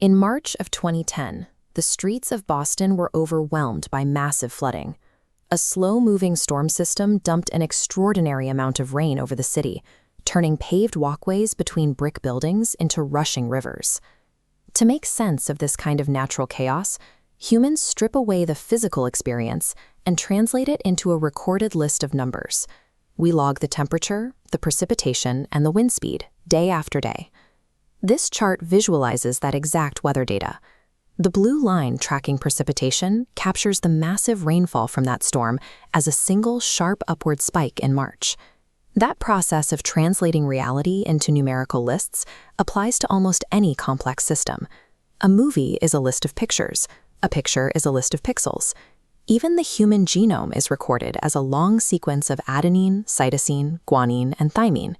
In March of 2010, the streets of Boston were overwhelmed by massive flooding. A slow-moving storm system dumped an extraordinary amount of rain over the city, turning paved walkways between brick buildings into rushing rivers. To make sense of this kind of natural chaos, humans strip away the physical experience and translate it into a recorded list of numbers. We log the temperature, the precipitation, and the wind speed, day after day. This chart visualizes that exact weather data. The blue line tracking precipitation captures the massive rainfall from that storm as a single sharp upward spike in March. That process of translating reality into numerical lists applies to almost any complex system. A movie is a list of pictures. A picture is a list of pixels. Even the human genome is recorded as a long sequence of adenine, cytosine, guanine, and thymine.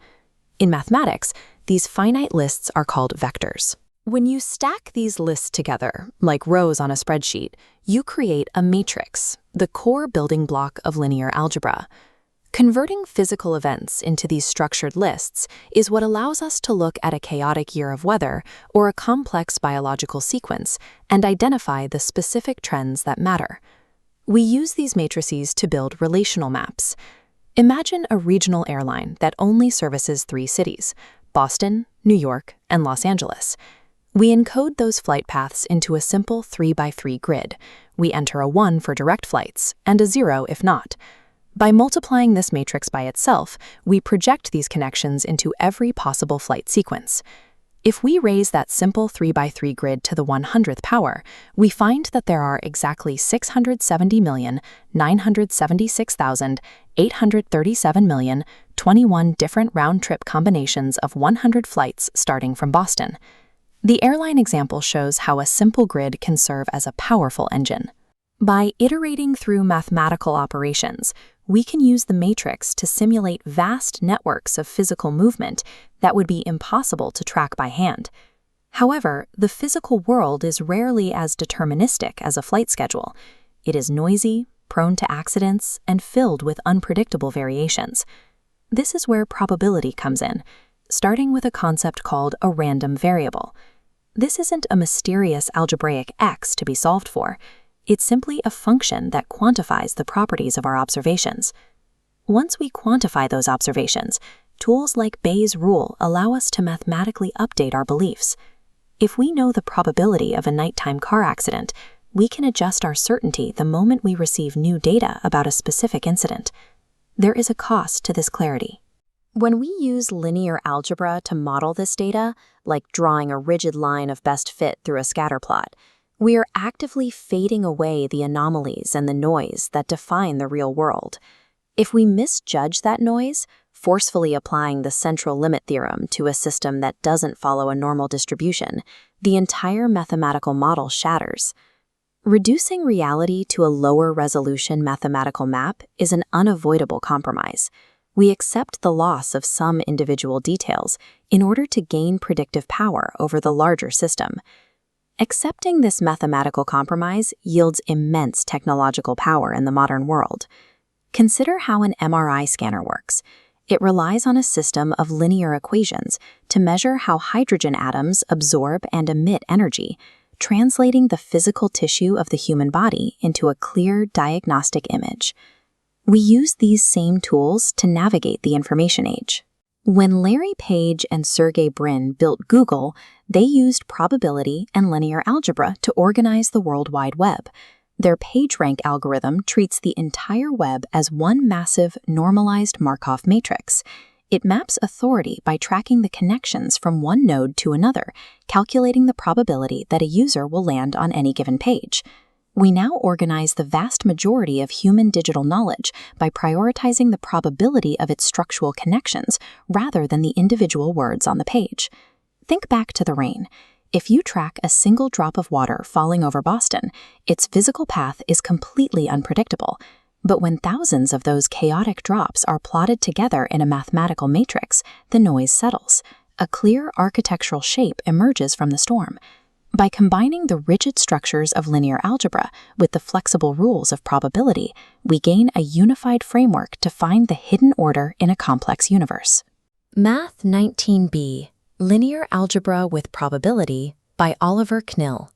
In mathematics, these finite lists are called vectors. When you stack these lists together, like rows on a spreadsheet, you create a matrix, the core building block of linear algebra. Converting physical events into these structured lists is what allows us to look at a chaotic year of weather or a complex biological sequence and identify the specific trends that matter. We use these matrices to build relational maps. Imagine a regional airline that only services 3 cities: Boston, New York, and Los Angeles. We encode those flight paths into a simple 3x3 grid. We enter a 1 for direct flights and a 0 if not. By multiplying this matrix by itself, we project these connections into every possible flight sequence. If we raise that simple 3x3 grid to the 100th power, we find that there are exactly 670,976,837,021 different round-trip combinations of 100 flights starting from Boston. The airline example shows how a simple grid can serve as a powerful engine. By iterating through mathematical operations, we can use the matrix to simulate vast networks of physical movement that would be impossible to track by hand. However, the physical world is rarely as deterministic as a flight schedule. It is noisy, prone to accidents, and filled with unpredictable variations. This is where probability comes in, starting with a concept called a random variable. This isn't a mysterious algebraic x to be solved for. It's simply a function that quantifies the properties of our observations. Once we quantify those observations, tools like Bayes' rule allow us to mathematically update our beliefs. If we know the probability of a nighttime car accident, we can adjust our certainty the moment we receive new data about a specific incident. There is a cost to this clarity. When we use linear algebra to model this data, like drawing a rigid line of best fit through a scatter plot, we are actively fading away the anomalies and the noise that define the real world. If we misjudge that noise, forcefully applying the central limit theorem to a system that doesn't follow a normal distribution, the entire mathematical model shatters. Reducing reality to a lower resolution mathematical map is an unavoidable compromise. We accept the loss of some individual details in order to gain predictive power over the larger system. Accepting this mathematical compromise yields immense technological power in the modern world. Consider how an MRI scanner works. It relies on a system of linear equations to measure how hydrogen atoms absorb and emit energy, translating the physical tissue of the human body into a clear diagnostic image. We use these same tools to navigate the information age. When Larry Page and Sergey Brin built Google, they used probability and linear algebra to organize the World Wide Web. Their PageRank algorithm treats the entire web as one massive, normalized Markov matrix. It maps authority by tracking the connections from one node to another, calculating the probability that a user will land on any given page. We now organize the vast majority of human digital knowledge by prioritizing the probability of its structural connections rather than the individual words on the page. Think back to the rain. If you track a single drop of water falling over Boston, its physical path is completely unpredictable. But when thousands of those chaotic drops are plotted together in a mathematical matrix, the noise settles. A clear architectural shape emerges from the storm. By combining the rigid structures of linear algebra with the flexible rules of probability, we gain a unified framework to find the hidden order in a complex universe. Math 19b, Linear Algebra with Probability, by by Oliver Knill.